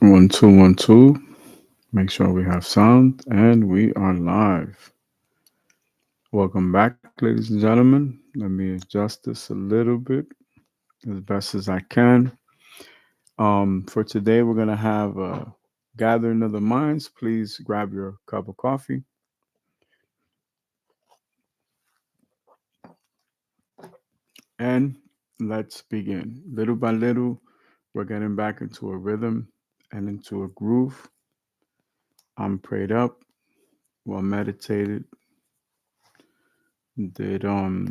One, two, 1, 2. Make sure we have sound and we are live. Welcome back, ladies and gentlemen. Let me adjust this a little bit as best as I can. For today, we're going to have a gathering of the minds. Please grab your cup of coffee and let's begin. Little by little, we're getting back into a rhythm and into a groove. I'm prayed up, well meditated, did my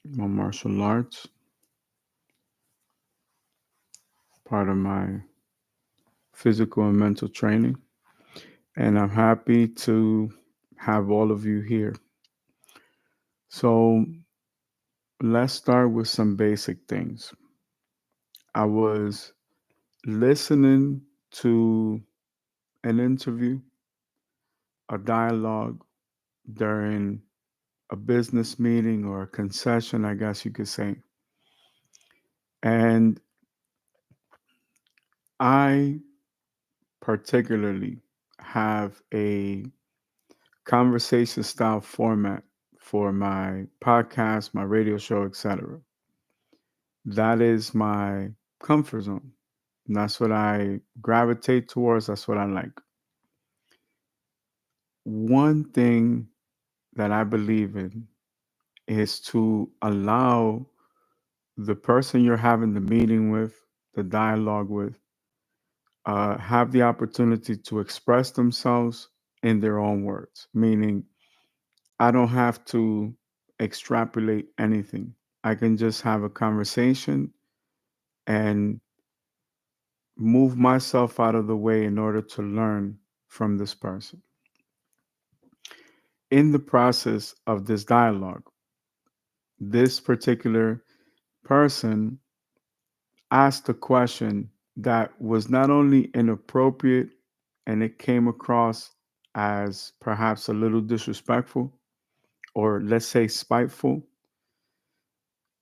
martial arts, part of my physical and mental training. And I'm happy to have all of you here. So let's start with some basic things. I was listening to an interview, a dialogue during a business meeting or a concession, I guess you could say. And I particularly have a conversation style format for my podcast, my radio show, etc. That is my comfort zone. And that's what I gravitate towards. That's what I like. One thing that I believe in is to allow the person you're having the meeting with, the dialogue with, have the opportunity to express themselves in their own words, meaning I don't have to extrapolate anything. I can just have a conversation and move myself out of the way in order to learn from this person. In the process of this dialogue, this particular person asked a question that was not only inappropriate and it came across as perhaps a little disrespectful or let's say spiteful,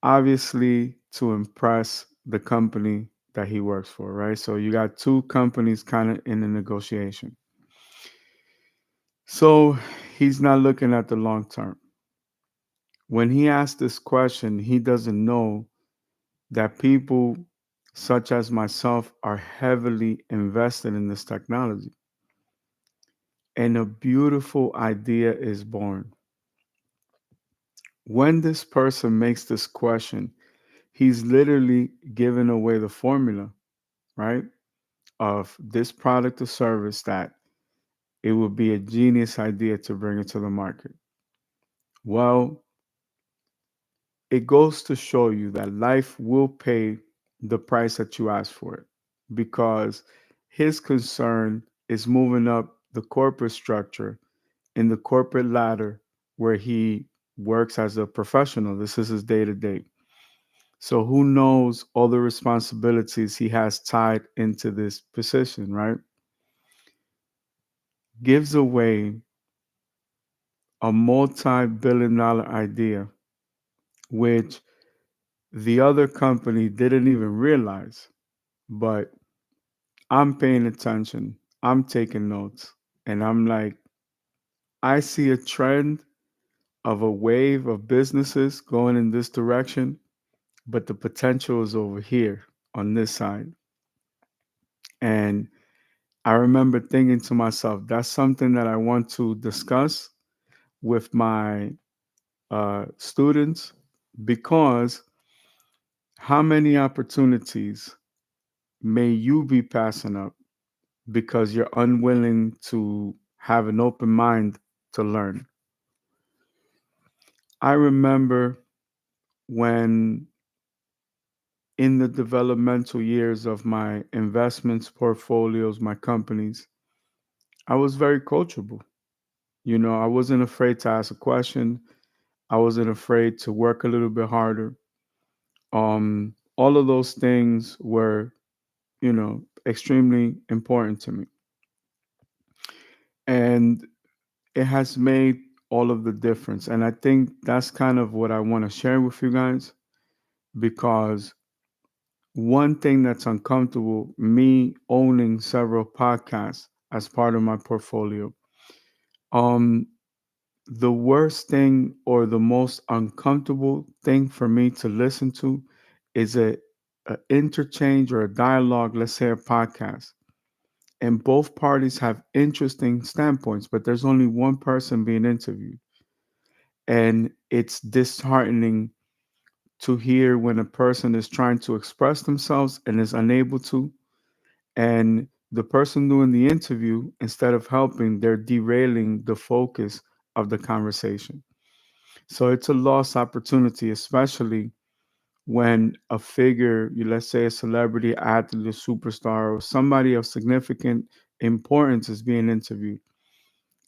obviously to impress the company that he works for, right? So you got two companies kind of in a negotiation. So he's not looking at the long term. When he asked this question, he doesn't know that people such as myself are heavily invested in this technology. And a beautiful idea is born. When this person makes this question, he's literally giving away the formula, right? Of this product or service that it would be a genius idea to bring it to the market. Well, it goes to show you that life will pay the price that you ask for it because his concern is moving up the corporate structure in the corporate ladder where he works as a professional. This is his day to day. So who knows all the responsibilities he has tied into this position, right? Gives away a multi-billion dollar idea, which the other company didn't even realize. But I'm paying attention, I'm taking notes, and I'm like, I see a trend of a wave of businesses going in this direction, but the potential is over here on this side. And I remember thinking to myself, that's something that I want to discuss with my students because how many opportunities may you be passing up because you're unwilling to have an open mind to learn? I remember when in the developmental years of my investments, portfolios, my companies, I was very coachable. You know, I wasn't afraid to ask a question. I wasn't afraid to work a little bit harder. All of those things were, extremely important to me. And it has made all of the difference. And I think that's kind of what I want to share with you guys because one thing that's uncomfortable, me owning several podcasts as part of my portfolio. Um, the worst thing or the most uncomfortable thing for me to listen to is a interchange or a dialogue, let's say a podcast. And both parties have interesting standpoints, but there's only one person being interviewed. And it's disheartening to hear when a person is trying to express themselves and is unable to, and the person doing the interview, instead of helping, they're derailing the focus of the conversation. So it's a lost opportunity, especially when a figure, let's say a celebrity, athlete, a superstar, or somebody of significant importance is being interviewed.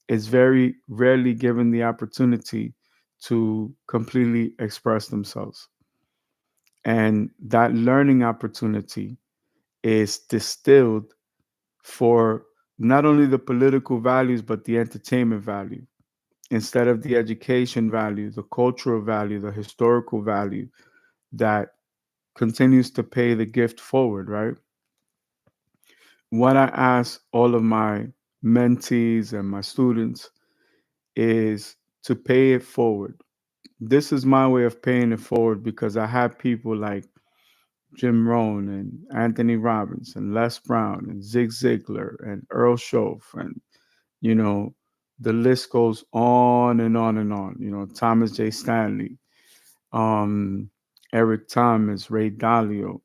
It's very rarely given the opportunity to completely express themselves. And that learning opportunity is distilled for not only the political values, but the entertainment value. Instead of the education value, the cultural value, the historical value that continues to pay the gift forward, right? What I ask all of my mentees and my students is to pay it forward. This is my way of paying it forward because I have people like Jim Rohn and Anthony Robbins and Les Brown and Zig Ziglar and Earl Schoaf and you know the list goes on and on and on. Thomas J. Stanley, um, Eric Thomas, Ray Dalio,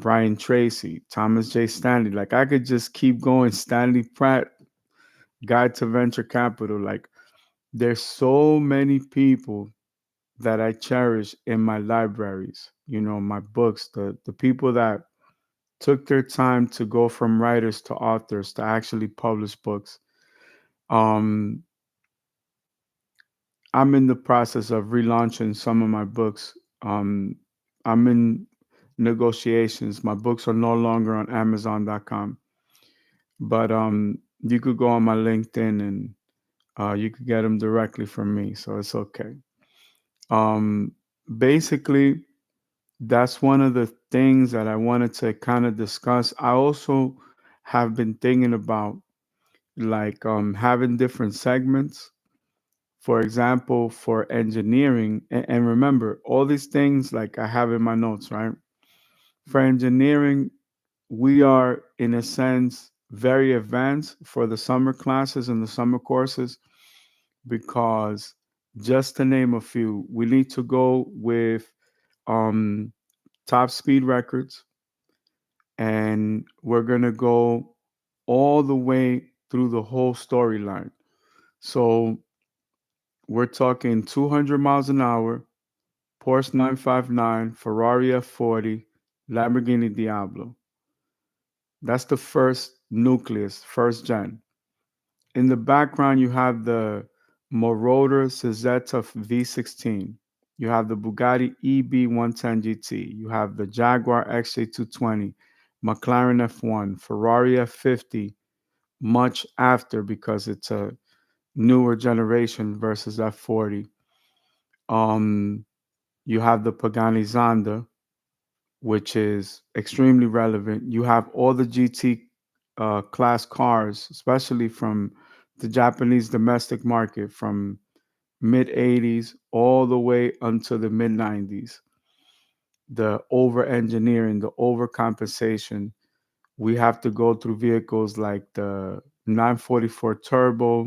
Brian Tracy, Thomas J. Stanley. Like I could just keep going. Stanley Pratt, Guide to Venture Capital. Like there's so many people that I cherish in my libraries. My books. The people that took their time to go from writers to authors to actually publish books. Um, I'm in the process of relaunching some of my books. Um, I'm in negotiations. My books are no longer on Amazon.com, but you could go on my LinkedIn and you could get them directly from me, so it's okay. Um, Basically, that's one of the things that I wanted to kind of discuss. I also have been thinking about like having different segments. For example, for engineering, and remember all these things like I have in my notes, right? For engineering, we are in a sense very advanced for the summer classes and the summer courses because just to name a few, we need to go with um, top speed records, and we're gonna go all the way through the whole storyline. So we're talking 200 miles an hour, Porsche 959, Ferrari F40, Lamborghini Diablo. That's the first nucleus, first gen. In the background, you have the Moroder Cizeta V16. You have the Bugatti EB110 GT. You have the Jaguar XJ220, McLaren F1, Ferrari F50, much after because it's a newer generation versus F40. Um, you have the Pagani Zonda, which is extremely relevant. You have all the GT class cars, especially from the Japanese domestic market from mid 80s all the way until the mid 90s. The over engineering, the overcompensation. We have to go through vehicles like the 944 Turbo,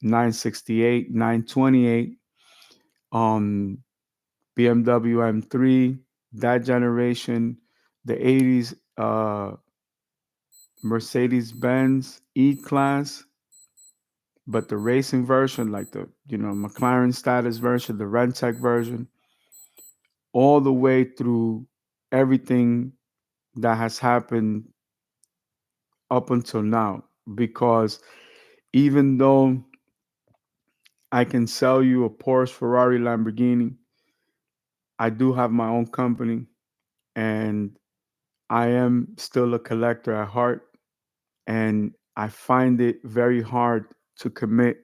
968, 928, um, BMW M3, that generation, the 80s Mercedes Benz E Class, but the racing version, like the McLaren status version, the Rentec version, all the way through everything that has happened up until now. Because even though I can sell you a Porsche, Ferrari, Lamborghini, I do have my own company and I am still a collector at heart. And I find it very hard to commit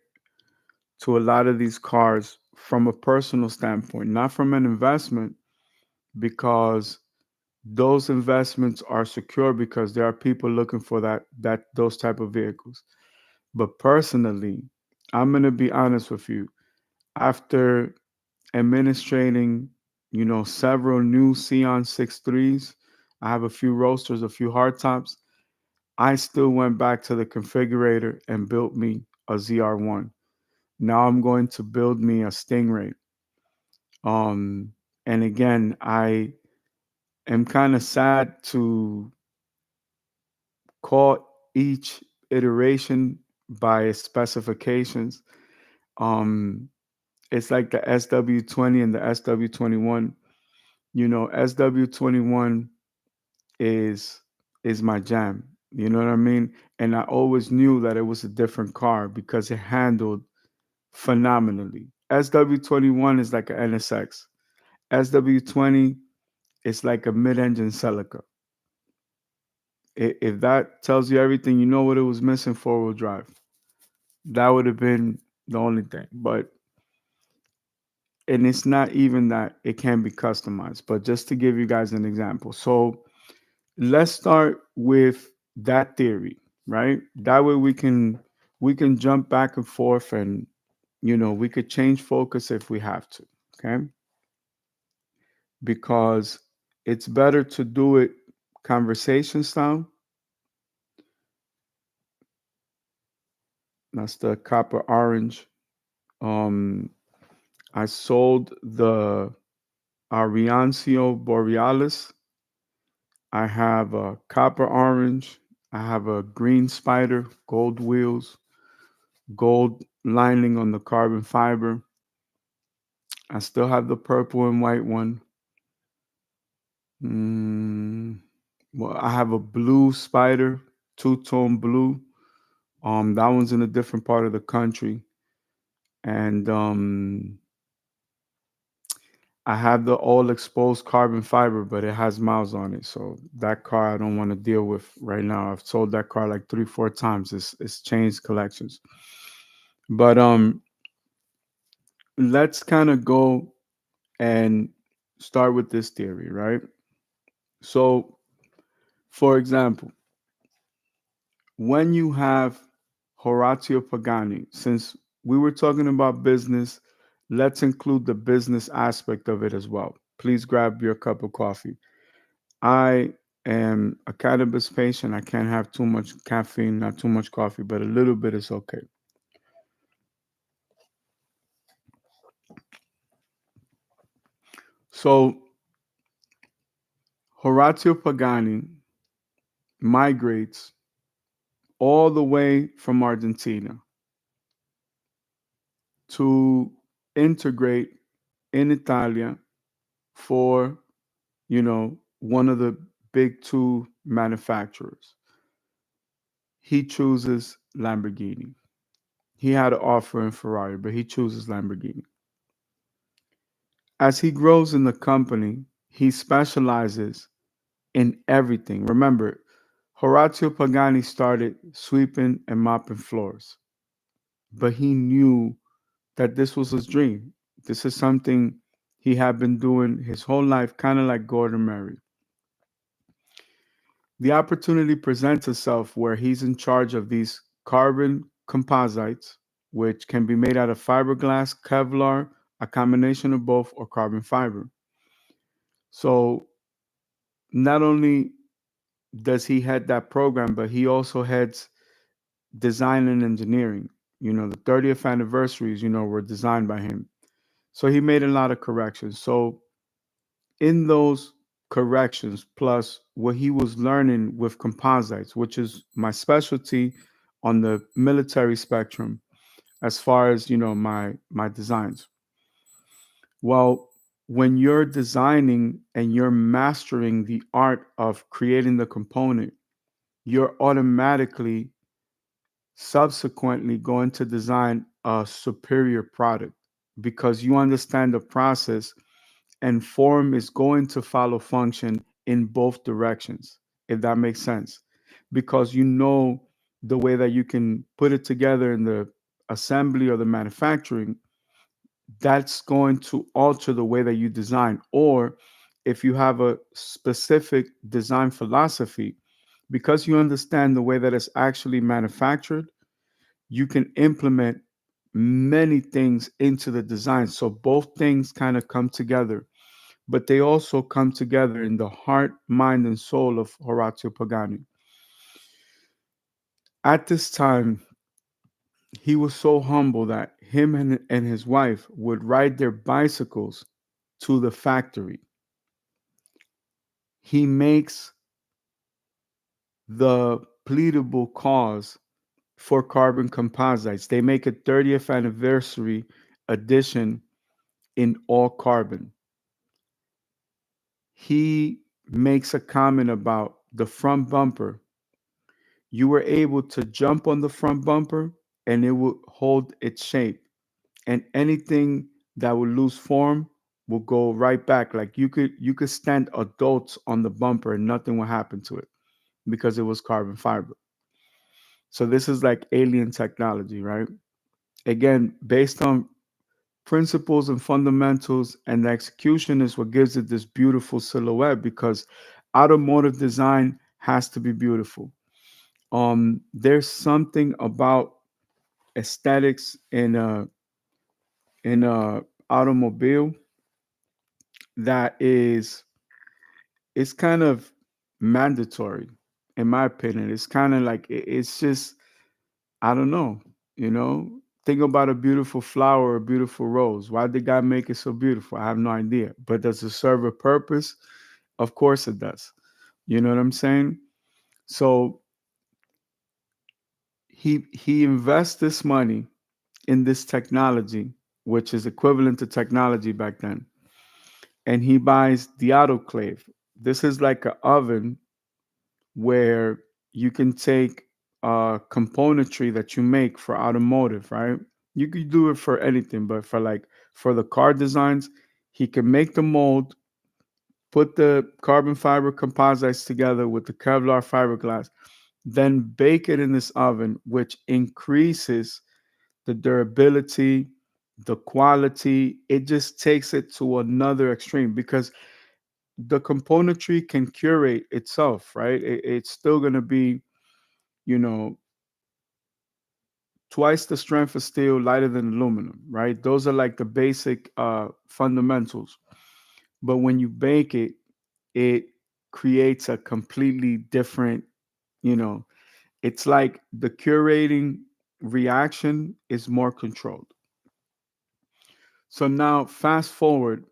to a lot of these cars from a personal standpoint, not from an investment, because those investments are secure because there are people looking for that those type of vehicles. But personally, I'm gonna be honest with you. After administrating, several new Xeon 6.3s, I have a few roasters, a few hardtops. I still went back to the configurator and built me a ZR1. Now I'm going to build me a Stingray. Um, and again, I am kind of sad to call each iteration by its specifications. Um, it's like the SW20 and the SW21. SW21 is is my jam. You know what I mean? And I always knew that it was a different car because it handled phenomenally. SW21 is like an NSX. SW20 is like a mid-engine Celica. If that tells you everything, you know what it was missing, four-wheel drive. That would have been the only thing. But and it's not even that it can be customized, but just to give you guys an example. So let's start with that theory, right? That way we can jump back and forth, and we could change focus if we have to. Okay, because it's better to do it conversation style. That's the copper orange. um I sold the Ariancio Borealis. I have a copper orange. I have a green spider, gold wheels, gold lining on the carbon fiber. I still have the purple and white one. Mm, well, I have a blue spider, two-tone blue. That one's in a different part of the country, and I have the all exposed carbon fiber, but it has miles on it. So that car I don't want to deal with right now. I've sold that car like three, four times. It's changed collections. But let's kind of go and start with this theory, right? So, for example, when you have Horatio Pagani, since we were talking about business, let's include the business aspect of it as well. Please grab your cup of coffee. I am a cannabis patient. I can't have too much caffeine, not too much coffee, but a little bit is okay. So Horatio Pagani migrates all the way from Argentina to integrate in Italia for, one of the big two manufacturers. He chooses Lamborghini. He had an offer in Ferrari, but he chooses Lamborghini. As he grows in the company, he specializes in everything. Remember, Horatio Pagani started sweeping and mopping floors, but he knew that this was his dream. This is something he had been doing his whole life, kind of like Gordon Murray. The opportunity presents itself where he's in charge of these carbon composites, which can be made out of fiberglass, Kevlar, a combination of both, or carbon fiber. So not only does he head that program, but he also heads design and engineering. The 30th anniversaries, were designed by him. So he made a lot of corrections. So in those corrections, plus what he was learning with composites, which is my specialty on the military spectrum, as far as my designs. Well, when you're designing and you're mastering the art of creating the component, you're automatically subsequently going to design a superior product because you understand the process, and form is going to follow function in both directions, if that makes sense, because the way that you can put it together in the assembly or the manufacturing. That's going to alter the way that you design, or if you have a specific design philosophy, because you understand the way that it's actually manufactured, you can implement many things into the design. So both things kind of come together, but they also come together in the heart, mind, and soul of Horatio Pagani. At this time, he was so humble that him and his wife would ride their bicycles to the factory. He makes the pleadable cause for carbon composites. They make a 30th anniversary edition in all carbon. He makes a comment about the front bumper. You were able to jump on the front bumper and it would hold its shape. And anything that would lose form will go right back. Like you could stand adults on the bumper and nothing will happen to it because it was carbon fiber. So this is like alien technology, right? Again, based on principles and fundamentals, and the execution is what gives it this beautiful silhouette, because automotive design has to be beautiful. There's something about aesthetics in a automobile that is kind of mandatory, in my opinion. It's kind of like it's just, I don't know, you know. Think about a beautiful flower, a beautiful rose. Why did God make it so beautiful? I have no idea. But does it serve a purpose? Of course it does. You know what I'm saying? So he invests this money in this technology, which is equivalent to technology back then, and he buys the autoclave. This is like an oven where you can take componentry that you make for automotive, right? You could do it for anything, but for the car designs, he can make the mold, put the carbon fiber composites together with the Kevlar fiberglass, then bake it in this oven, which increases the durability, the quality. It just takes it to another extreme because the componentry can curate itself, right? It's still going to be, you know, twice the strength of steel, lighter than aluminum, right? Those are like the basic fundamentals. But when you bake it, it creates a completely different, you know, it's like the curating reaction is more controlled. So now, fast forward,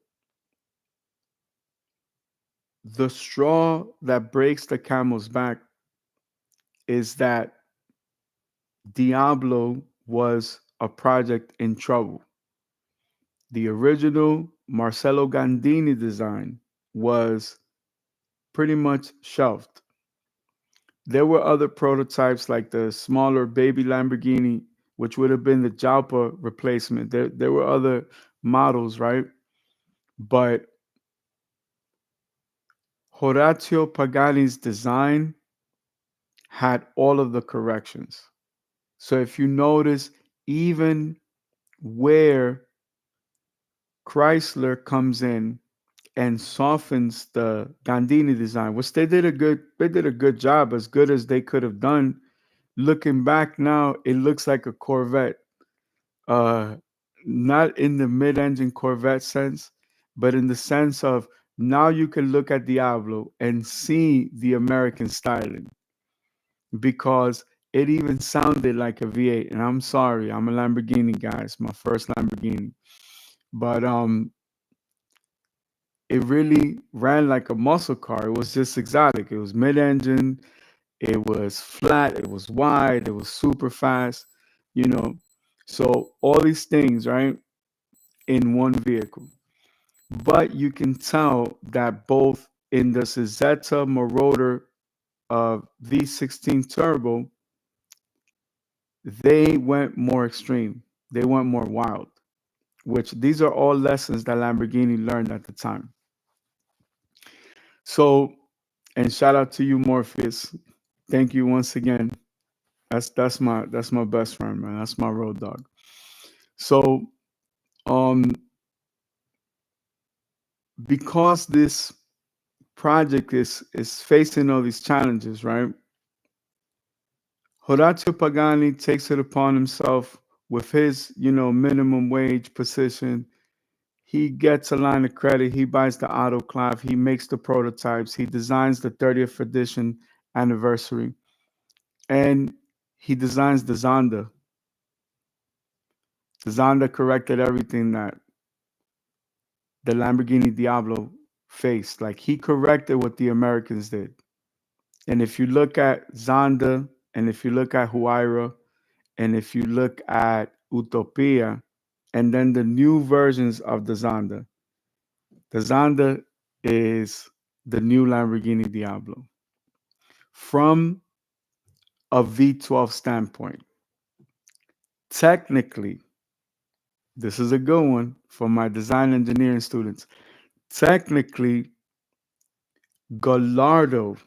the straw that breaks the camel's back is that Diablo was a project in trouble. The original Marcello Gandini design was pretty much shelved. There were other prototypes like the smaller baby Lamborghini, which would have been the Jalpa replacement. There were other models, right? But Horatio Pagani's design had all of the corrections. So if you notice, even where Chrysler comes in and softens the Gandini design, which they did a good job, as good as they could have done. Looking back now, it looks like a Corvette. Uh, Not in the mid-engine Corvette sense, but in the sense of now you can look at Diablo and see the American styling, because it even sounded like a V8. And I'm sorry, I'm a Lamborghini guy. It's my first Lamborghini, but it really ran like a muscle car. It was just exotic. It was mid-engine. It was flat. It was wide. It was super fast. You know, so all these things, right, in one vehicle. But you can tell that both in the Zeta Marauder V16 Turbo, they went more extreme. They went more wild, which these are all lessons that Lamborghini learned at the time. So, and shout out to you, Morpheus. Thank you once again. That's my best friend, man. That's my road dog. So, um, because this project is facing all these challenges, right? Horacio Pagani takes it upon himself with his, minimum wage position. He gets a line of credit. He buys the autoclave. He makes the prototypes. He designs the 30th edition anniversary. And he designs the Zonda. The Zonda corrected everything that the Lamborghini Diablo faced. Like he corrected what the Americans did. And if you look at Zonda, and if you look at Huayra, and if you look at Utopia, and then the new versions of the Zonda is the new Lamborghini Diablo. From a V12 standpoint, technically, this is a good one for my design engineering students. Technically, Gallardo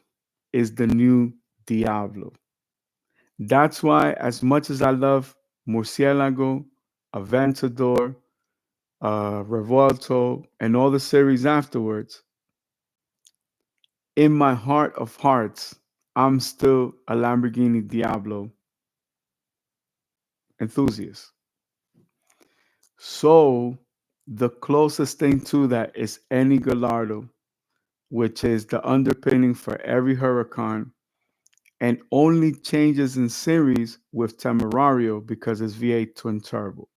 is the new Diablo. That's why, as much as I love Murcielago, Aventador, Revuelto, and all the series afterwards, in my heart of hearts, I'm still a Lamborghini Diablo enthusiast. So the closest thing to that is any Gallardo, which is the underpinning for every Huracan, and only changes in series with Temerario because it's V8 twin turbo.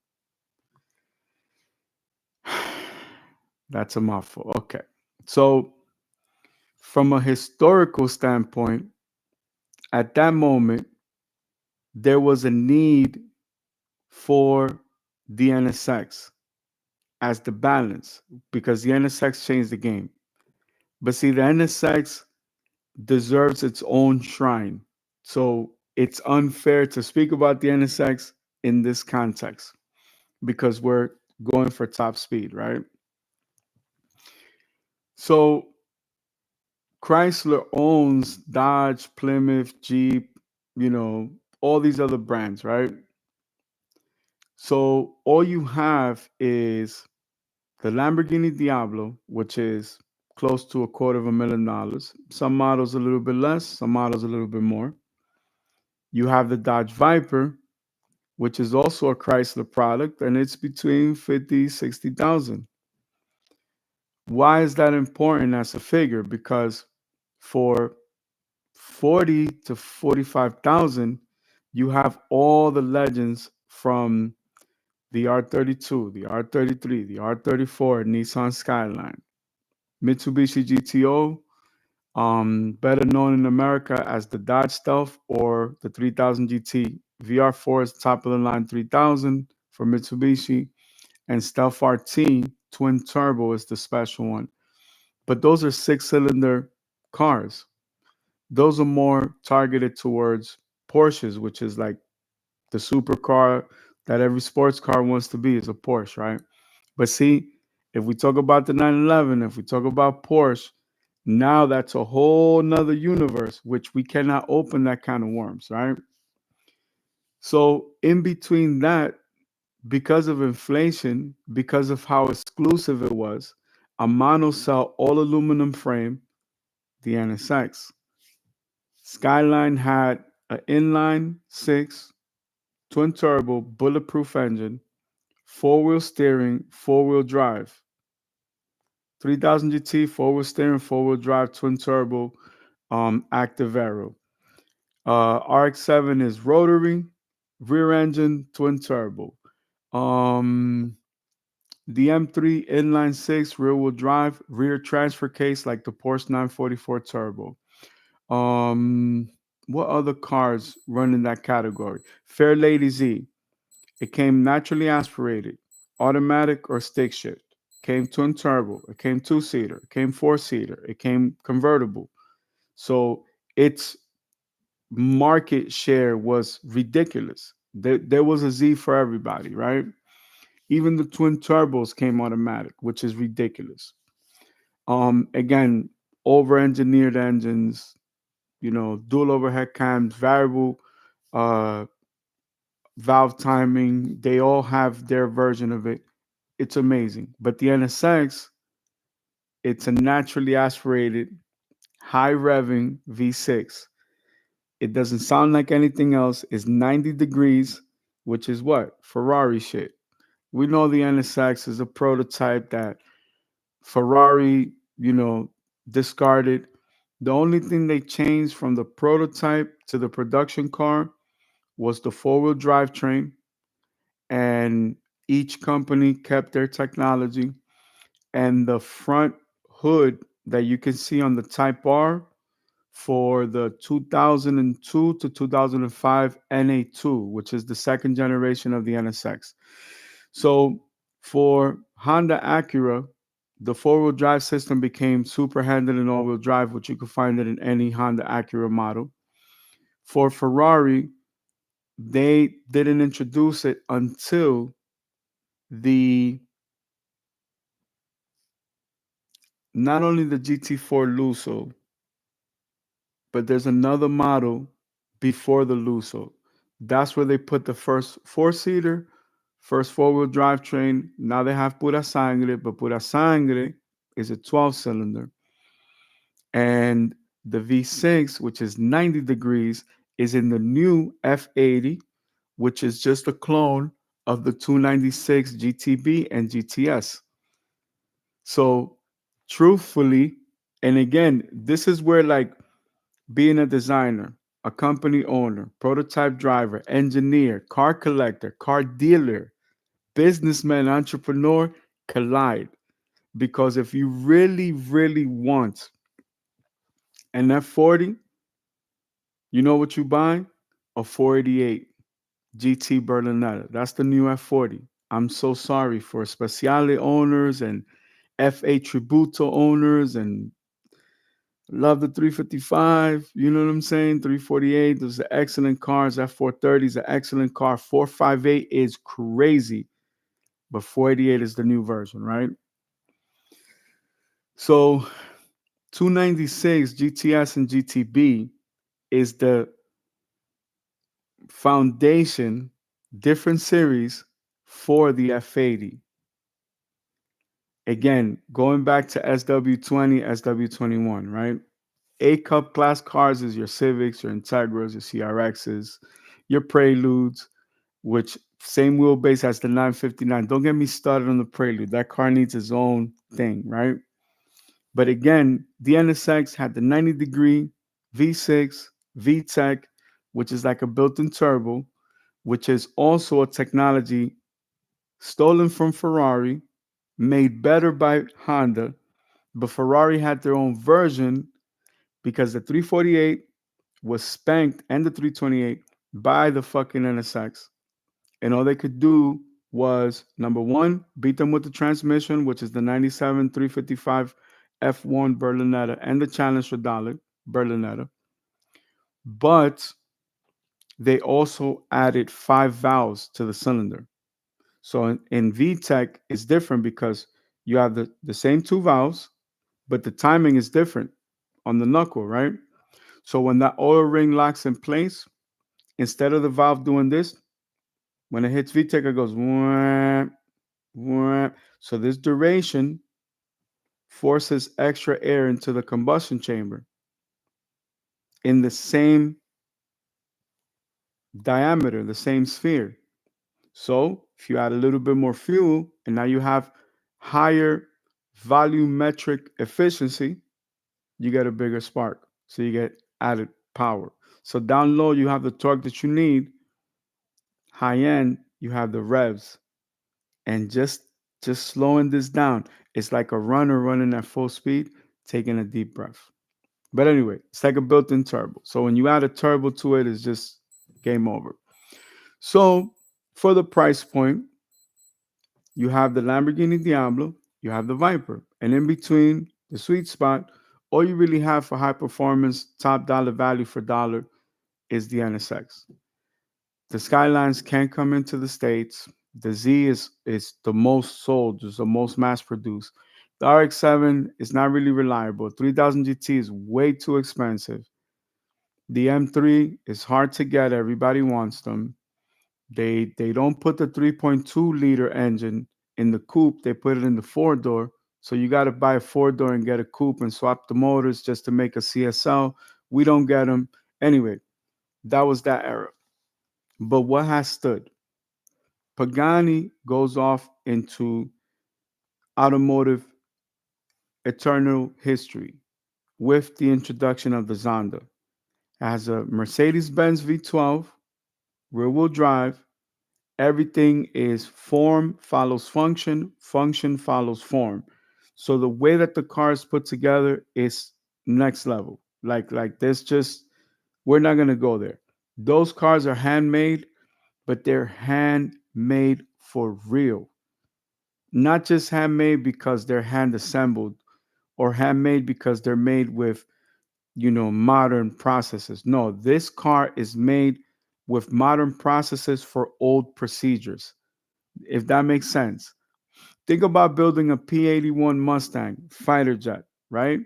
That's a mouthful. Okay. So, from a historical standpoint, at that moment, there was a need for the NSX as the balance because the NSX changed the game. But see, the NSX deserves its own shrine. So it's unfair to speak about the NSX in this context because we're going for top speed, right? So Chrysler owns Dodge, Plymouth, Jeep, all these other brands, right? So all you have is the Lamborghini Diablo, which is close to $250,000. Some models a little bit less, some models a little bit more. You have the Dodge Viper, which is also a Chrysler product, and it's between 50, 60,000. Why is that important as a figure? Because for 40 to 45,000, you have all the legends from the R32, the R33, the R34, Nissan Skyline, Mitsubishi GTO, better known in America as the Dodge Stealth or the 3000 GT. VR4 is top of the line 3000 for Mitsubishi, and Stealth RT twin turbo is the special one. But those are six-cylinder cars. Those are more targeted towards Porsches, which is like the supercar that every sports car wants to be is a Porsche, right? But see, if we talk about the 911, if we talk about Porsche, now that's a whole nother universe, which we cannot open that kind of worms, right? So in between that, because of inflation, because of how exclusive it was, a monocell all aluminum frame, the NSX. Skyline had an inline six twin turbo bulletproof engine, four-wheel steering, four-wheel drive. 3000 GT, four-wheel steering, four-wheel drive, twin turbo, active aero. RX-7 is rotary, rear engine, twin turbo. Um, the M3 inline six, rear wheel drive, rear transfer case like the Porsche 944 turbo. Um, what other cars run in that category? Fairlady Z. It came naturally aspirated, automatic or stick shift. Came twin turbo. It came two-seater. It came four-seater. It came convertible. So its market share was ridiculous. There was a Z for everybody, right? Even the twin turbos came automatic, which is ridiculous. Again, over-engineered engines, dual overhead cams, variable uh, valve timing. They all have their version of it. It's amazing. But the NSX, it's a naturally aspirated. high revving V6. It doesn't sound like anything else. It's 90 degrees, which is what? Ferrari shit. We know the NSX is a prototype that Ferrari, discarded. The only thing they changed from the prototype to the production car was the four-wheel drive train, and each company kept their technology. And the front hood that you can see on the Type R for the 2002 to 2005 NA2, which is the second generation of the NSX. So for Honda Acura, the four-wheel drive system became super handed and all-wheel drive, which you could find it in any Honda Acura model. For Ferrari, they didn't introduce it until the not only the GT4 Lusso, but there's another model before the Lusso. That's where they put the first four-seater, first four-wheel drive train. Now they have Pura Sangre, but Pura Sangre is a 12-cylinder. And the V6, which is 90 degrees, is in the new F80, which is just a clone of the 296 GTB and GTS. So, truthfully, and again, this is where like being a designer, a company owner, prototype driver, engineer, car collector, car dealer, businessman, entrepreneur collide. Because if you really, really want an F40, you know what you buy? A 488 GT Berlinetta. That's the new F40. I'm so sorry for Speciale owners and F8 Tributo owners and love the 355. You know what I'm saying? 348. Those are excellent cars. F430 is an excellent car. 458 is crazy, but 488 is the new version, right? So 296 GTS and GTB is the foundation, different series for the F80. Again, going back to SW20, SW21, right? A cup class cars is your Civics, your Integras, your CRXs, your Preludes, which same wheelbase as the 959. Don't get me started on the Prelude. That car needs its own thing, right? But again, the NSX had the 90-degree V6, VTEC, which is like a built-in turbo, which is also a technology stolen from Ferrari, made better by Honda, but Ferrari had their own version because the 348 was spanked and the 328 by the fucking NSX. And all they could do was number one, beat them with the transmission, which is the 97 355 F1 Berlinetta and the Challenge Stradale Berlinetta. But they also added 5 valves to the cylinder. So in VTEC, it's different because you have the same 2 valves, but the timing is different on the knuckle, right? So when that oil ring locks in place, instead of the valve doing this, when it hits VTEC, it goes wah, wah. So this duration forces extra air into the combustion chamber in the same diameter, the same sphere. So if you add a little bit more fuel and now you have higher volumetric efficiency, you get a bigger spark. So you get added power. So down low, you have the torque that you need. High end, you have the revs. And just slowing this down, it's like a runner running at full speed, taking a deep breath. But anyway, it's like a built-in turbo. So when you add a turbo to it, it's just game over. So for the price point, you have the Lamborghini Diablo, you have the Viper, and in between the sweet spot, all you really have for high performance, top dollar value for dollar is the NSX. The Skylines can't come into the States. The Z is the most sold, is the most mass produced. The RX-7 is not really reliable. 3000 GT is way too expensive. The M3 is hard to get. Everybody wants them. They don't put the 3.2 liter engine in the coupe. They put it in the four door, So you got to buy a four door and get a coupe and swap the motors just to make a CSL. We don't get them. Anyway, that was that era. But what has stood? Pagani goes off into automotive eternal history with the introduction of the Zonda. It has a Mercedes Benz V12, rear wheel drive. Everything is form follows function, function follows form. So the way that the car is put together is next level. Like there's just we're not gonna go there. Those cars are handmade, but they're handmade for real. Not just handmade because they're hand assembled or handmade because they're made with, modern processes. No, this car is made with modern processes for old procedures, if that makes sense. Think about building a P-81 Mustang fighter jet, right?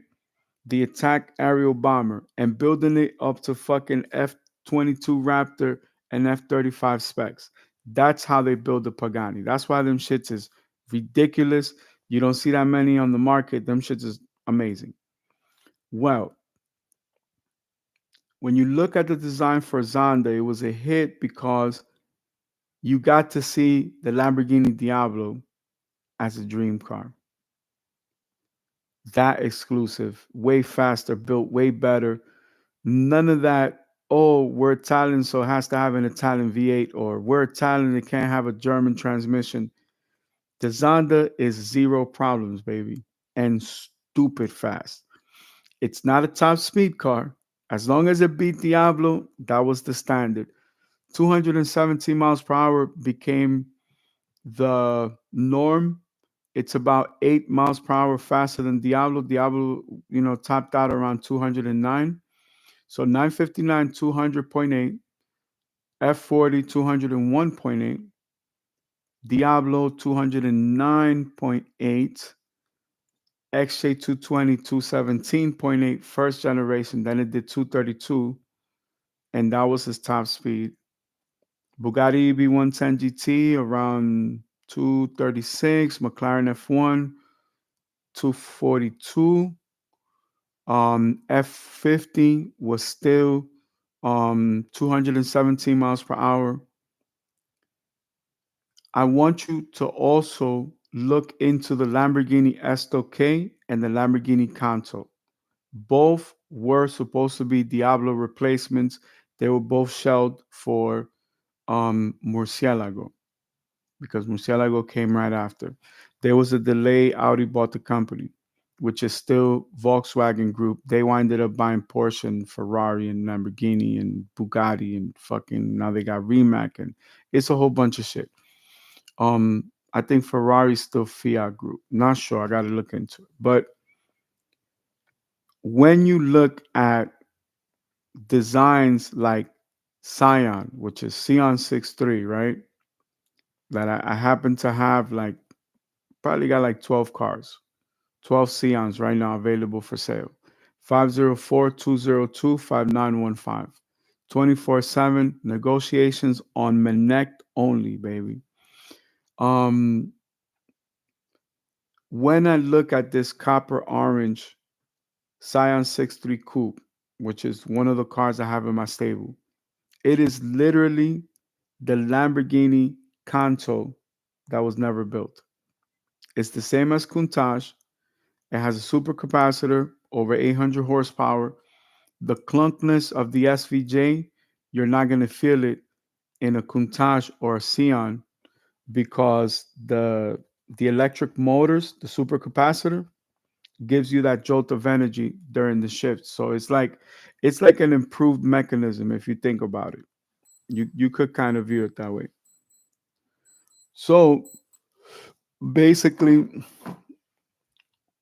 The attack aerial bomber, and building it up to fucking F-22 Raptor and F-35 specs. That's how they build the Pagani. That's why them shits is ridiculous. You don't see that many on the market. Them shits is amazing. Well, when you look at the design for Zonda, it was a hit because you got to see the Lamborghini Diablo as a dream car. That exclusive, way faster, built way better. None of that, oh, we're Italian, so it has to have an Italian V8, or we're Italian, it can't have a German transmission. The Zonda is zero problems, baby, and stupid fast. It's not a top speed car. As long as it beat Diablo, that was the standard. 217 miles per hour became the norm. It's about 8 miles per hour faster than Diablo. Diablo, topped out around 209. So 959, 200.8, F40, 201.8, Diablo, 209.8, XJ220, 217.8, first generation. Then it did 232, and that was his top speed. Bugatti EB110 GT around 236, McLaren F1 242. F50 was still 217 miles per hour. I want you to also look into the Lamborghini Estoque and the Lamborghini Canto. Both were supposed to be Diablo replacements. They were both shelled for Murcielago, because Murcielago came right after. There was a delay. Audi bought the company, which is still Volkswagen Group. They winded up buying Porsche and Ferrari and Lamborghini and Bugatti and fucking now they got Rimac, and it's a whole bunch of shit. I think Ferrari's still Fiat Group. Not sure. I got to look into it. But when you look at designs like Scion, which is Scion 6.3, right? That I happen to have, like, probably got like 12 cars, 12 Scions right now available for sale. 504-202-5915. 24/7 negotiations on Menect only, baby. Um, when I look at this copper orange Scion 6.3 Coupe, which is one of the cars I have in my stable, it is literally the Lamborghini Canto that was never built. It's the same as Countach. It has a supercapacitor, over 800 horsepower. The clunkiness of the SVJ, you're not going to feel it in a Countach or a Scion, because the electric motors, the supercapacitor, gives you that jolt of energy during the shift. So it's like an improved mechanism if you think about it. You could kind of view it that way. So basically,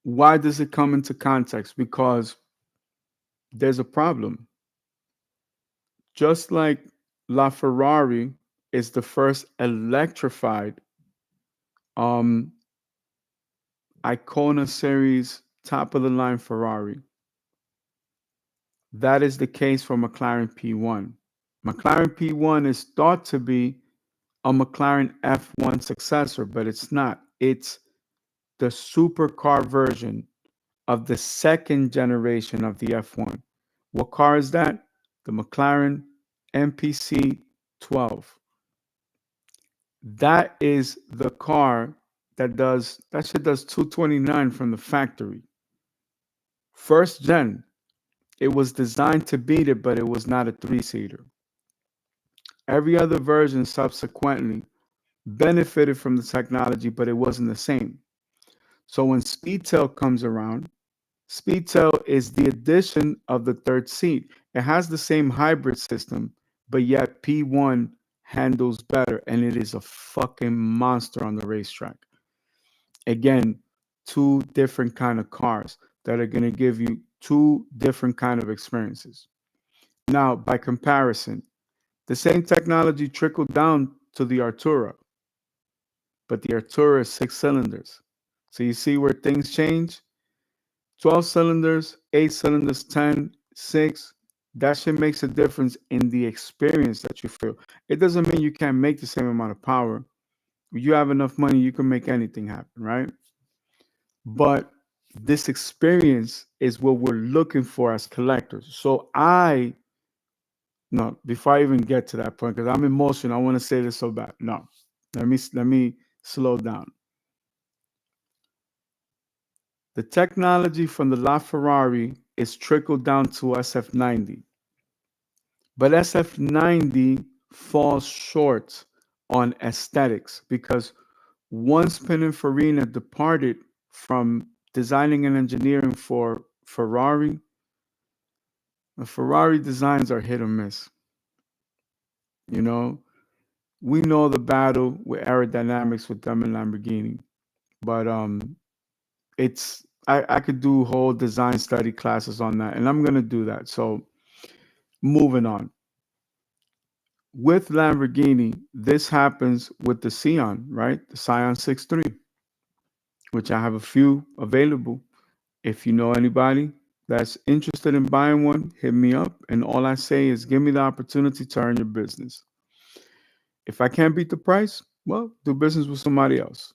why does it come into context? Because there's a problem. Just like LaFerrari is the first electrified um, Icona series top of the line Ferrari, that is the case for McLaren P1. McLaren P1 is thought to be a McLaren F1 successor, but it's not. It's the supercar version of the second generation of the F1. What car is that? The McLaren MPC 12. That is the car that shit does 229 from the factory. First gen. It was designed to beat it, but it was not a three-seater. Every other version subsequently benefited from the technology, but it wasn't the same. So when Speedtail comes around, Speedtail is the addition of the third seat. It has the same hybrid system, but yet P1 handles better, and it is a fucking monster on the racetrack. Again, two different kind of cars that are going to give you two different kind of experiences. Now, by comparison, the same technology trickled down to the Artura, but the Artura is 6 cylinders. So you see where things change? 12 cylinders, 8 cylinders, 10, 6. That shit makes a difference in the experience that you feel. It doesn't mean you can't make the same amount of power. If you have enough money, you can make anything happen, right? But this experience is what we're looking for as collectors. So no, before I even get to that point, because I'm emotional, I want to say this so bad. No, let me slow down. The technology from the LaFerrari is trickled down to SF90, but SF90 falls short on aesthetics because once Pininfarina departed from designing and engineering for Ferrari, the Ferrari designs are hit or miss. You know, we know the battle with aerodynamics with them and Lamborghini, but I could do whole design study classes on that, and I'm gonna do that. So moving on. With Lamborghini, this happens with the Scion, right? The Scion 63, which I have a few available. If you know anybody that's interested in buying one, hit me up. And all I say is give me the opportunity to earn your business. If I can't beat the price, well, do business with somebody else.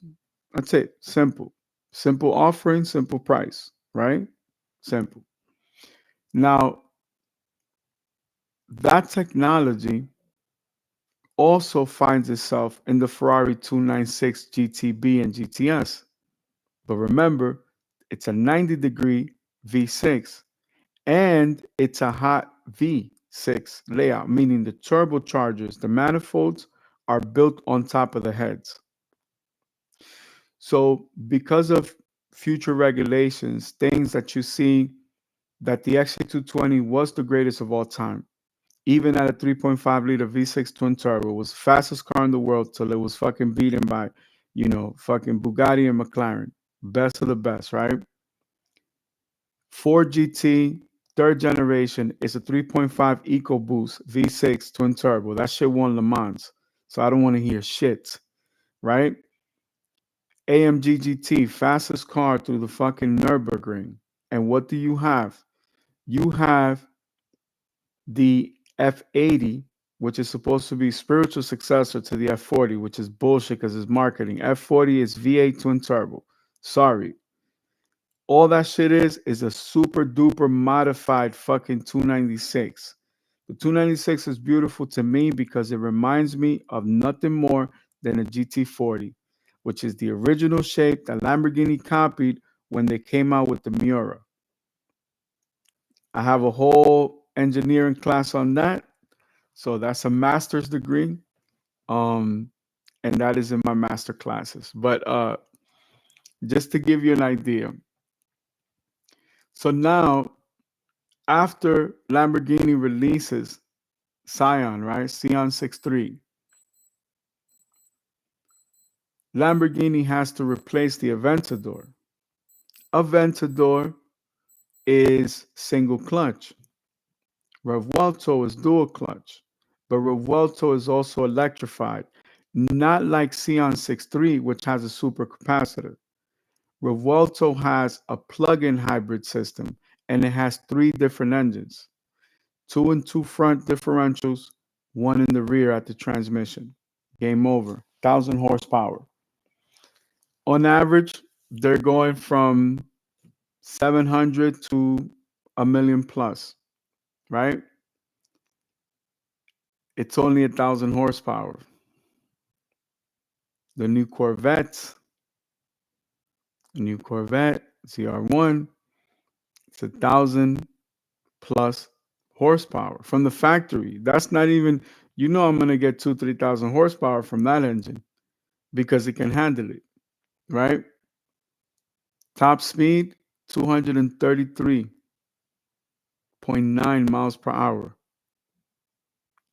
That's it. Simple. Simple offering, simple price, right? Simple. Now, that technology also finds itself in the Ferrari 296 GTB and GTS. But remember, it's a 90-degree V6 and it's a hot V6 layout, meaning the turbochargers, the manifolds are built on top of the heads. So, because of future regulations, things that you see that the XC220 was the greatest of all time, even at a 3.5 liter V6 twin turbo, was the fastest car in the world till it was fucking beaten by, fucking Bugatti and McLaren. Best of the best, right? Ford GT, third generation, is a 3.5 EcoBoost V6 twin turbo. That shit won Le Mans. So I don't want to hear shit, right? AMG GT, fastest car through the fucking Nürburgring. And what do you have? You have the F80, which is supposed to be spiritual successor to the F40, which is bullshit because it's marketing. F40 is V8 twin turbo. Sorry. All that shit is a super duper modified fucking 296. The 296 is beautiful to me because it reminds me of nothing more than a GT40, which is the original shape that Lamborghini copied when they came out with the Miura. I have a whole engineering class on that. So that's a master's degree. Um, and that is in my master classes. But just to give you an idea. So now, after Lamborghini releases Scion, right? Scion 63, Lamborghini has to replace the Aventador. Aventador is single clutch. Revuelto is dual clutch, but Revuelto is also electrified, not like Scion 63, which has a supercapacitor. Revuelto has a plug-in hybrid system, and it has three different engines, two and two front differentials, one in the rear at the transmission. Game over. 1,000 horsepower. On average, they're going from 700 to a million plus, right? It's only 1,000 horsepower. The new Corvette ZR1, it's 1,000 plus horsepower from the factory. That's not even, I'm gonna get 3,000 horsepower from that engine because it can handle it, right? Top speed 233.9 miles per hour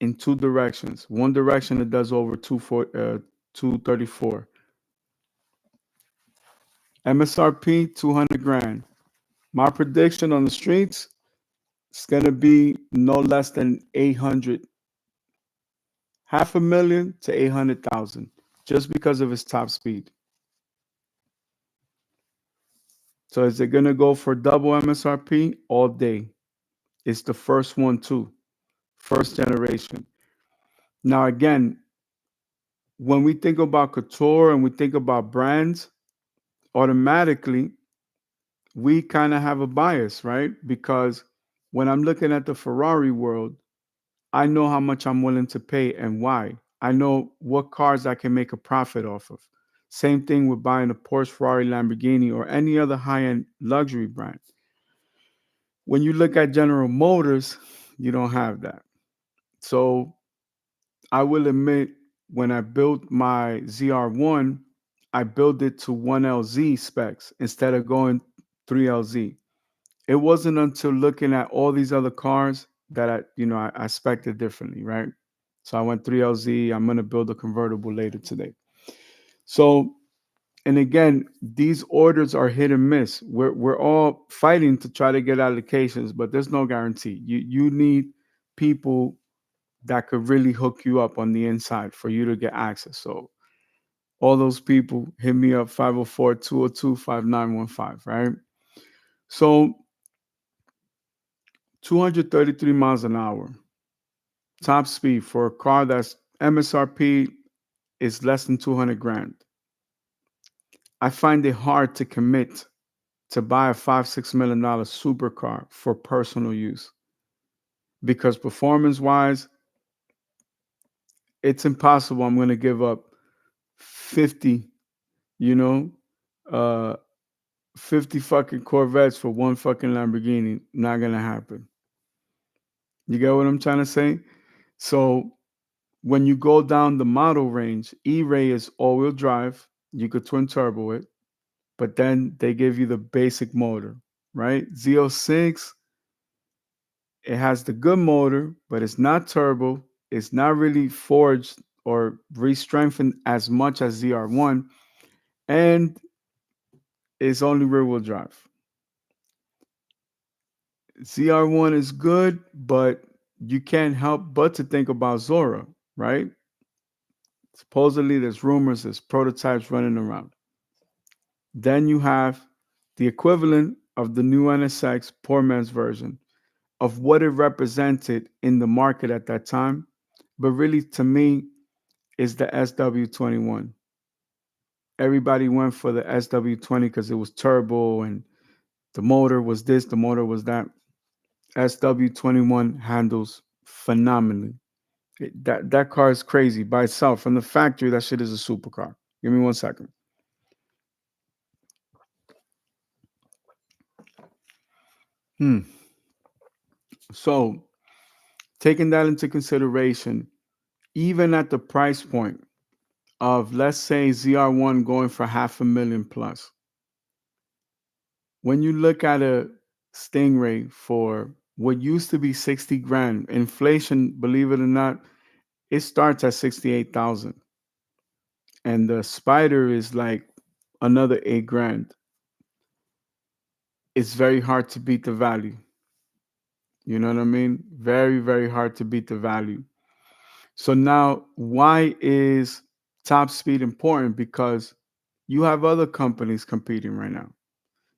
in two directions. One direction it does over 234. MSRP 200 grand. My prediction on the streets is gonna be no less than 800, half a million to 800,000, just because of its top speed. So is it gonna go for double MSRP all day? It's the first one too, first generation. Now again, when we think about couture and we think about brands, automatically we kind of have a bias, right? Because when I'm looking at the Ferrari world, I know how much I'm willing to pay and why. I know what cars I can make a profit off of. Same thing with buying a Porsche, Ferrari, Lamborghini, or any other high end luxury brand. When you look at General Motors, you don't have that. So I will admit, when I built my ZR1, I built it to 1LZ specs instead of going 3LZ. It wasn't until looking at all these other cars that I spec'd it differently, right? So I went 3LZ. I'm gonna build a convertible later today. So, and again, these orders are hit and miss. We're all fighting to try to get allocations, but there's no guarantee. You need people that could really hook you up on the inside for you to get access. So all those people, hit me up 504-202-5915, right? So 233 miles an hour, top speed for a car that's MSRP is less than 200 grand. I find it hard to commit to buy a $5-6 million supercar for personal use because performance wise, it's impossible. I'm going to give up 50, you know, uh, 50 fucking Corvettes for one fucking Lamborghini. Not going to happen. You get what I'm trying to say? So when you go down the model range, E-Ray is all-wheel drive. You could twin turbo it, but then they give you the basic motor, right? Z06, it has the good motor, but it's not turbo. It's not really forged or re-strengthened as much as ZR1, and it's only rear-wheel drive. ZR1 is good, but you can't help but to think about Zora, right? Supposedly, there's rumors, there's prototypes running around. Then you have the equivalent of the new NSX poor man's version of what it represented in the market at that time. But really, to me, is the SW21. Everybody went for the SW20 because it was turbo and the motor was this, the motor was that. SW21 handles phenomenally. That car is crazy by itself. From the factory, that shit is a supercar. Give me 1 second. Hmm. So, taking that into consideration, even at the price point of, let's say, ZR1 going for half a million plus, when you look at a Stingray for what used to be 60 grand, inflation, believe it or not, it starts at 68,000. And the Spider is like another 8 grand. It's very hard to beat the value. You know what I mean? Very, very hard to beat the value. So now, why is top speed important? Because you have other companies competing right now.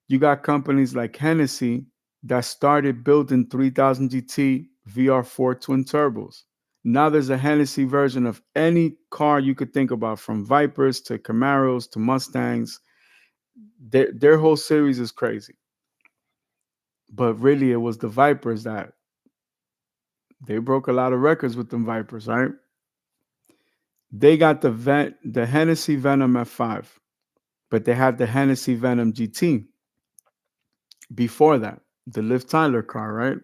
You got companies like Hennessy that started building 3000 GT VR4 twin turbos. Now there's a Hennessy version of any car you could think about, from Vipers to Camaros to Mustangs. their whole series is crazy. But really, it was the Vipers that they broke a lot of records with them Vipers, right? They got the Hennessy Venom F5, but they had the Hennessy Venom GT before that, the Liv Tyler car, right?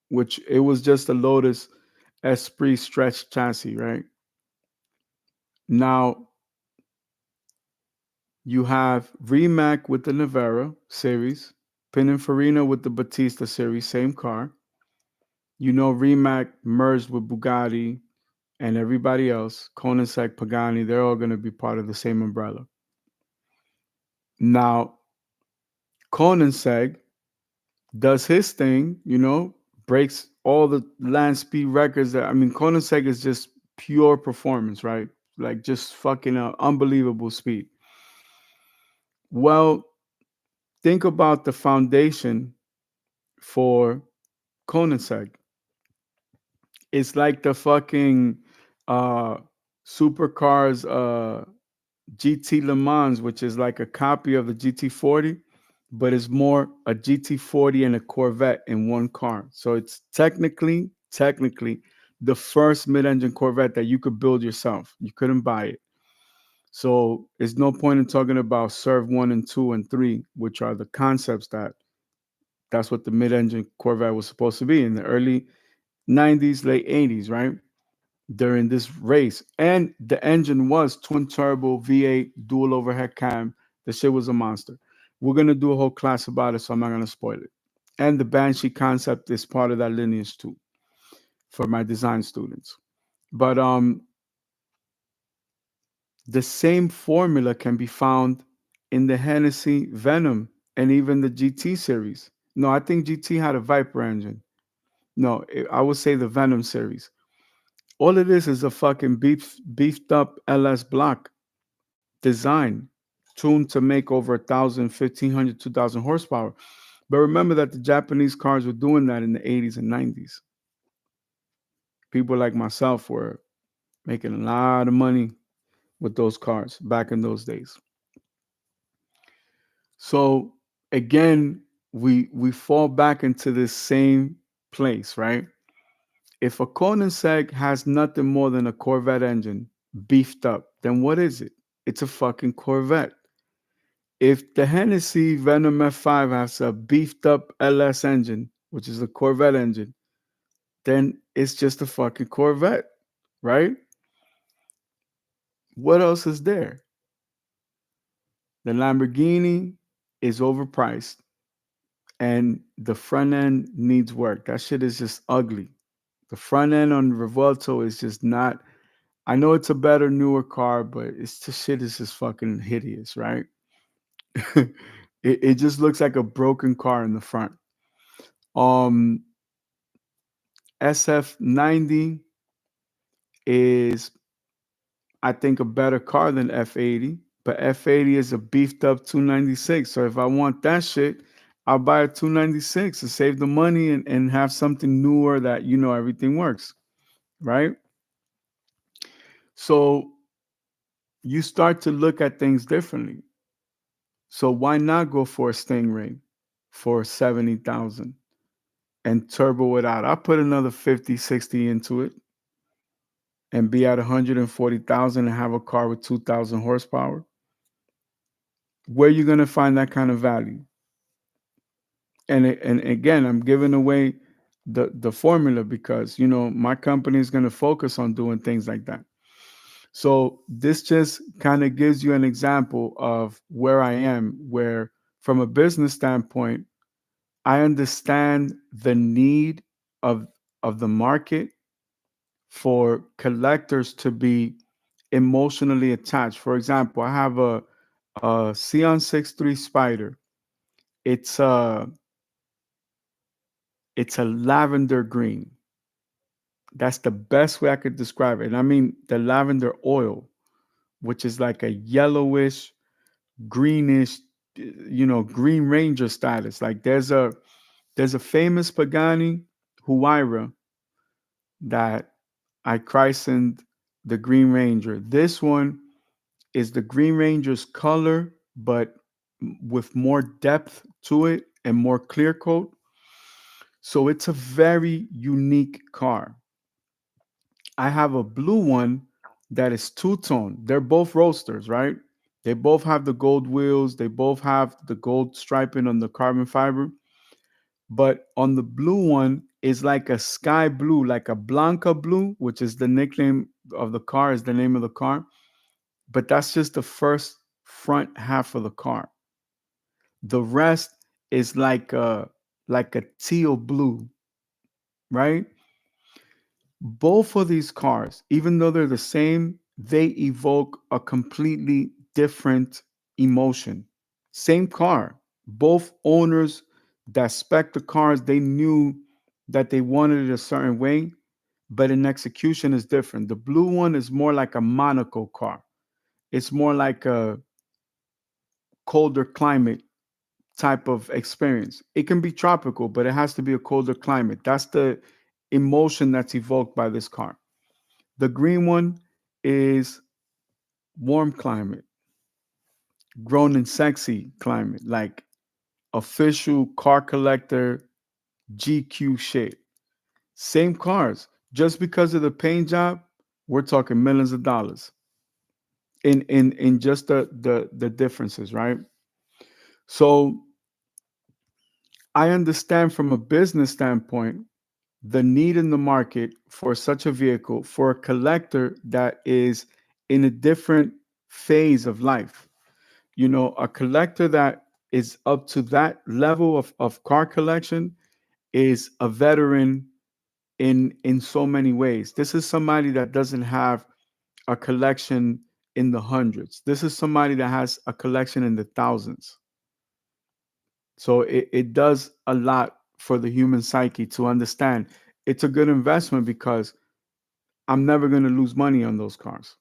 Which it was just a Lotus Esprit stretch chassis, right? Now you have Rimac with the Navara series, Pininfarina with the Batista series, same car. You know, Rimac merged with Bugatti and everybody else, Koenigsegg, Pagani, they're all going to be part of the same umbrella. Now, Koenigsegg does his thing, breaks all the land speed records. I mean, Koenigsegg is just pure performance, right? Like just fucking unbelievable speed. Well, think about the foundation for Koenigsegg. It's like the fucking uh, supercars GT Le Mans, which is like a copy of the GT40, but it's more a GT40 and a Corvette in one car. So it's technically, the first mid-engine Corvette that you could build yourself. You couldn't buy it. So there's no point in talking about Serve 1 and 2 and 3, which are the concepts that's what the mid-engine Corvette was supposed to be in the early 90s, late 80s, right? During this race. And the engine was twin turbo V8 dual overhead cam. The shit was a monster. We're gonna do a whole class about it, so I'm not gonna spoil it. And the Banshee concept is part of that lineage too for my design students. But the same formula can be found in the Hennessy Venom and even the GT series. No, I think GT had a Viper engine. No, I would say the Venom series. All it is a fucking beefed up LS block design tuned to make over 1,000, 1,500, 2,000 horsepower. But remember that the Japanese cars were doing that in the 80s and 90s. People like myself were making a lot of money with those cars back in those days. So again, we fall back into this same place, right? If a Koenigsegg has nothing more than a Corvette engine beefed up, then what is it? It's a fucking Corvette. If the Hennessy Venom F5 has a beefed up LS engine, which is a Corvette engine, then it's just a fucking Corvette, right? What else is there? The Lamborghini is overpriced and the front end needs work. That shit is just ugly. The front end on Revuelto is just not. I know it's a better, newer car, but it's the shit is just fucking hideous, right? it just looks like a broken car in the front. Um, SF90 is, I think, a better car than F80, but F80 is a beefed up 296. So if I want that shit, I'll buy a 296 to save the money and have something newer that everything works, right? So you start to look at things differently. So why not go for a Stingray for 70,000 and turbo it out? I'll put another 50, 60 into it and be at 140,000 and have a car with 2,000 horsepower. Where are you going to find that kind of value? And again, I'm giving away the formula because my company is going to focus on doing things like that. So this just kind of gives you an example of where I am, where from a business standpoint, I understand the need of the market for collectors to be emotionally attached. For example, I have a Xeon 6.3 Spider. It's a it's a lavender green. That's the best way I could describe it. And I mean the lavender oil, which is like a yellowish, greenish, Green Ranger status. Like there's a famous Pagani Huayra that I christened the Green Ranger. This one is the Green Ranger's color but with more depth to it and more clear coat. So it's a very unique car. I have a blue one that is two-tone. They're both roadsters, right? They both have the gold wheels. They both have the gold striping on the carbon fiber. But on the blue one is like a sky blue, like a Blanca blue, which is the nickname of the car, is the name of the car. But that's just the first front half of the car. The rest is like a teal blue, right? Both of these cars, even though they're the same, they evoke a completely different emotion. Same car, both owners that spec the cars, they knew that they wanted it a certain way, but in execution is different. The blue one is more like a Monaco car. It's more like a colder climate type of experience. It can be tropical, but it has to be a colder climate. That's the emotion that's evoked by this car. The green one is warm climate, grown and sexy climate, like official car collector GQ shit. Same cars. Just because of the paint job, we're talking millions of dollars in just the differences, right? So I understand from a business standpoint the need in the market for such a vehicle for a collector that is in a different phase of life. You know, a collector that is up to that level of car collection is a veteran in so many ways. This is somebody that doesn't have a collection in the hundreds. This is somebody that has a collection in the thousands. So it does a lot for the human psyche to understand it's a good investment because I'm never going to lose money on those cars.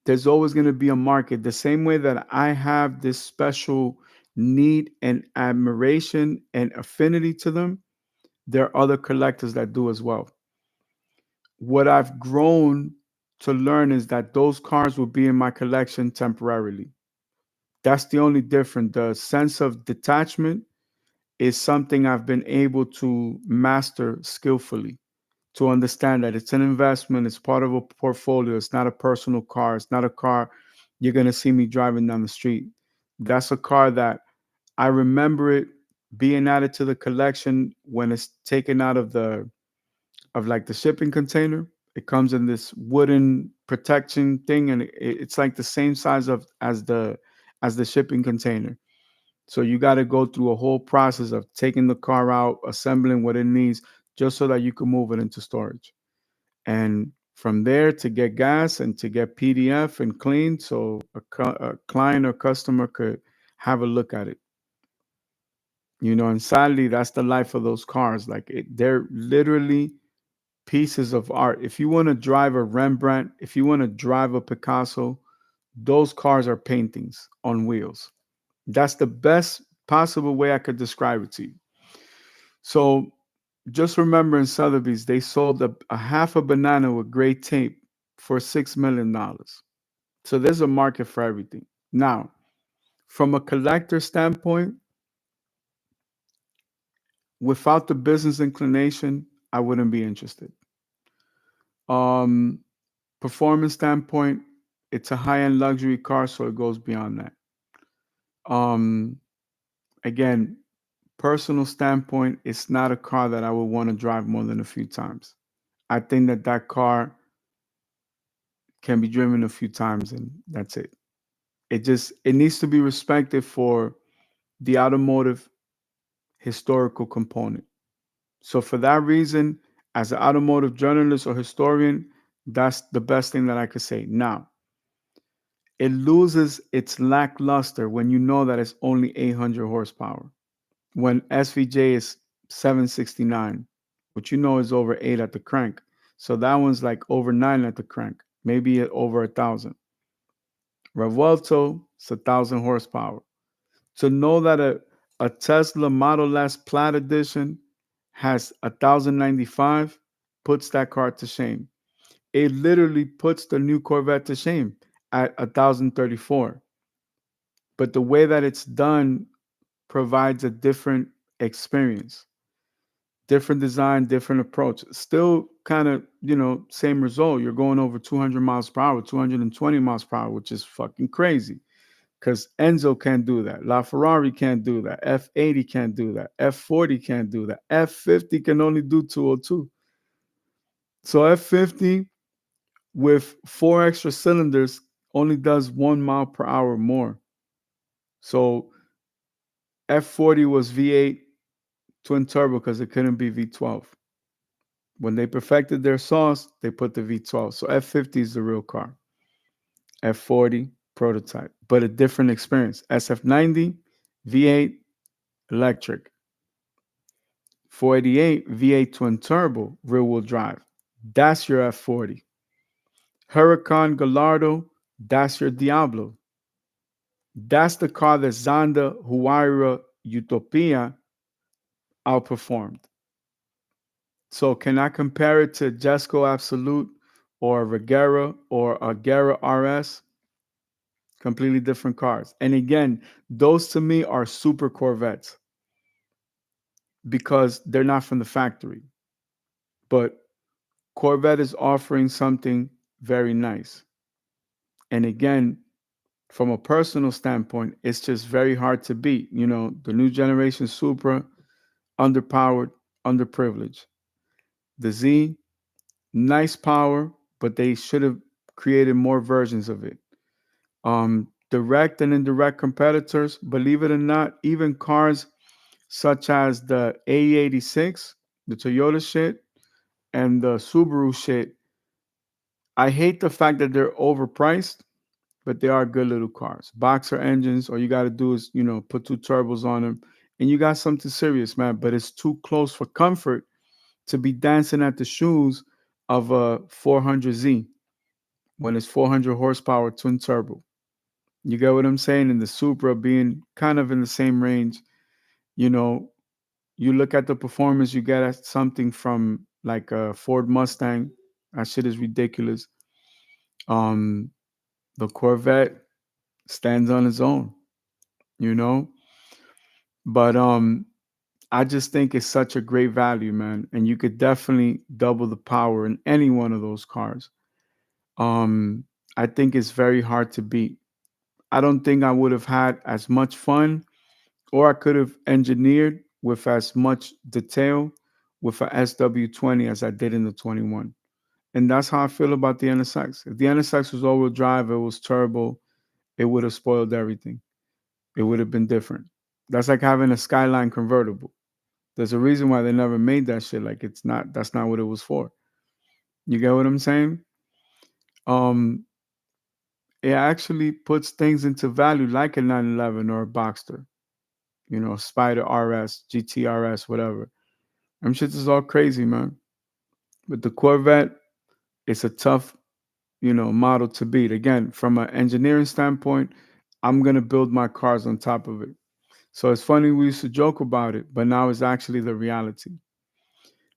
There's always going to be a market. The same way that I have this special need and admiration and affinity to them, there are other collectors that do as well. What I've grown to learn is that those cars will be in my collection temporarily. That's the only difference. The sense of detachment is something I've been able to master skillfully, to understand that it's an investment, it's part of a portfolio, it's not a personal car, it's not a car you're going to see me driving down the street. That's a car that I remember it being added to the collection when it's taken out of like the shipping container. It comes in this wooden protection thing, and it's like the same size of as the shipping container. So you got to go through a whole process of taking the car out, assembling what it needs, just so that you can move it into storage. And from there to get gas and to get PDF and clean, so a client or customer could have a look at it. You know, and sadly, that's the life of those cars. Like they're literally pieces of art. If you want to drive a Rembrandt, if you want to drive a Picasso, those cars are paintings on wheels. That's the best possible way I could describe it to you. So just remember in Sotheby's, they sold a half a banana with gray tape for $6 million. So there's a market for everything. Now, from a collector standpoint, without the business inclination, I wouldn't be interested. Um, Performance standpoint, it's a high-end luxury car, so it goes beyond that. Um, Again, personal standpoint, it's not a car that I would want to drive more than a few times. I think that that car can be driven a few times and that's it. It needs to be respected for the automotive historical component. So for that reason, as an automotive journalist or historian, that's the best thing that I could say. Now, it loses its lackluster when you know that it's only 800 horsepower. When SVJ is 769, which you know is over 8 at the crank. So that one's like over 9 at the crank, maybe over 1,000. Revuelto is 1,000 horsepower. To know that a Tesla Model S Plaid Edition has 1,095 puts that car to shame. It literally puts the new Corvette to shame at 1,034. but the way that it's done provides a different experience, different design, different approach. Still kind of, same result. You're going over 200 miles per hour, 220 miles per hour, which is fucking crazy because Enzo can't do that. LaFerrari can't do that. F80 can't do that. F40 can't do that. F50 can only do 202. So F50 with four extra cylinders only does 1 mile per hour more. So F40 was V8 twin turbo because it couldn't be V12. When they perfected their sauce, they put the V12. So F50 is the real car. F40 prototype, but a different experience. SF90 V8 electric. 488 V8 twin turbo rear wheel drive. That's your F40. Huracan Gallardo, that's your Diablo. That's the car that Zonda Huayra Utopia outperformed. So can I compare it to Jesco Absolute or Regera or a Guerra RS? Completely different cars. And again, those to me are super Corvettes because they're not from the factory. But Corvette is offering something very nice. And again, from a personal standpoint, it's just very hard to beat. The new generation Supra, underpowered, underprivileged. The Z, nice power, but they should have created more versions of it. Direct and indirect competitors, believe it or not, even cars such as the AE86, the Toyota shit, and the Subaru shit. I hate the fact that they're overpriced, but they are good little cars. Boxer engines, all you got to do is, put two turbos on them, and you got something serious, man. But it's too close for comfort to be dancing at the shoes of a 400Z when it's 400 horsepower twin turbo. You get what I'm saying? And the Supra being kind of in the same range, you know, you look at the performance, you get at something from like a Ford Mustang. That shit is ridiculous. Um, the Corvette stands on its own, you know. But I just think it's such a great value, man, and you could definitely double the power in any one of those cars. Um, I think it's very hard to beat. I don't think I would have had as much fun, or I could have engineered with as much detail with a SW20 as I did in the 21. And that's how I feel about the NSX. If the NSX was all-wheel drive, it was turbo, it would have spoiled everything. It would have been different. That's like having a Skyline convertible. There's a reason why they never made that shit. Like that's not what it was for. You get what I'm saying? Um, it actually puts things into value like a 911 or a Boxster, Spider RS, GTRS, whatever. Them shits is all crazy, man. But the Corvette, it's a tough, model to beat. Again, from an engineering standpoint, I'm gonna build my cars on top of it. So it's funny we used to joke about it, but now it's actually the reality.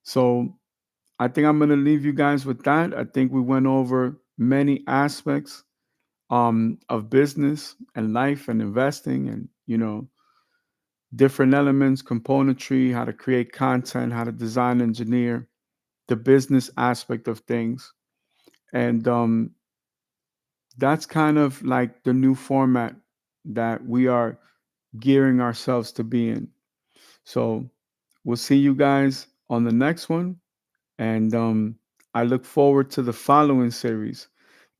So I think I'm gonna leave you guys with that. I think we went over many aspects of business and life and investing and different elements, componentry, how to create content, how to design, engineer, the business aspect of things. And that's kind of like the new format that we are gearing ourselves to be in. So we'll see you guys on the next one. And I look forward to the following series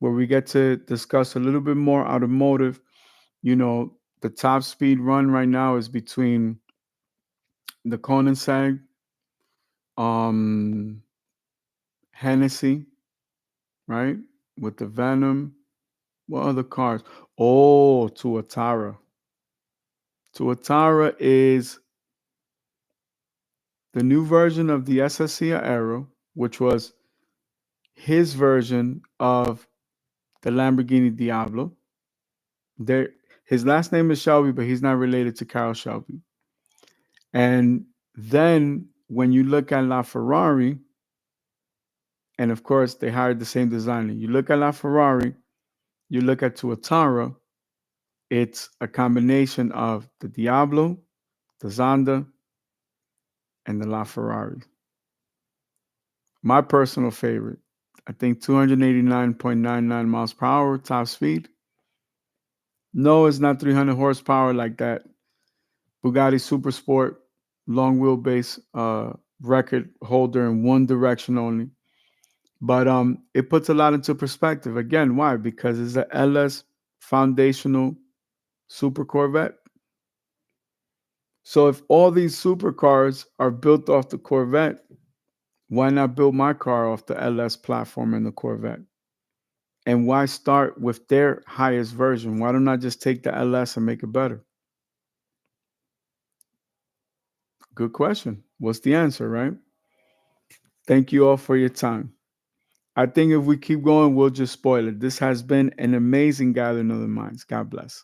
where we get to discuss a little bit more automotive. The top speed run right now is between the Koenigsegg, um, Hennessy, right? With the Venom. What other cars? Oh, Tuatara. Tuatara is the new version of the SSC Aero, which was his version of the Lamborghini Diablo. There, his last name is Shelby, but he's not related to Carroll Shelby. And then when you look at LaFerrari, and of course they hired the same designer. You look at LaFerrari, you look at Tuatara, It's a combination of the Diablo, the Zonda, and the LaFerrari. My personal favorite, I think 289.99 miles per hour top speed. No, it's not 300 horsepower like that Bugatti Super Sport long wheelbase record holder in one direction only. But it puts a lot into perspective. Again, why? Because it's a LS foundational super Corvette. So if all these supercars are built off the Corvette, why not build my car off the LS platform in the Corvette? And why start with their highest version? Why don't I just take the LS and make it better? Good question. What's the answer, right? Thank you all for your time. I think if we keep going, we'll just spoil it. This has been an amazing gathering of the minds. God bless.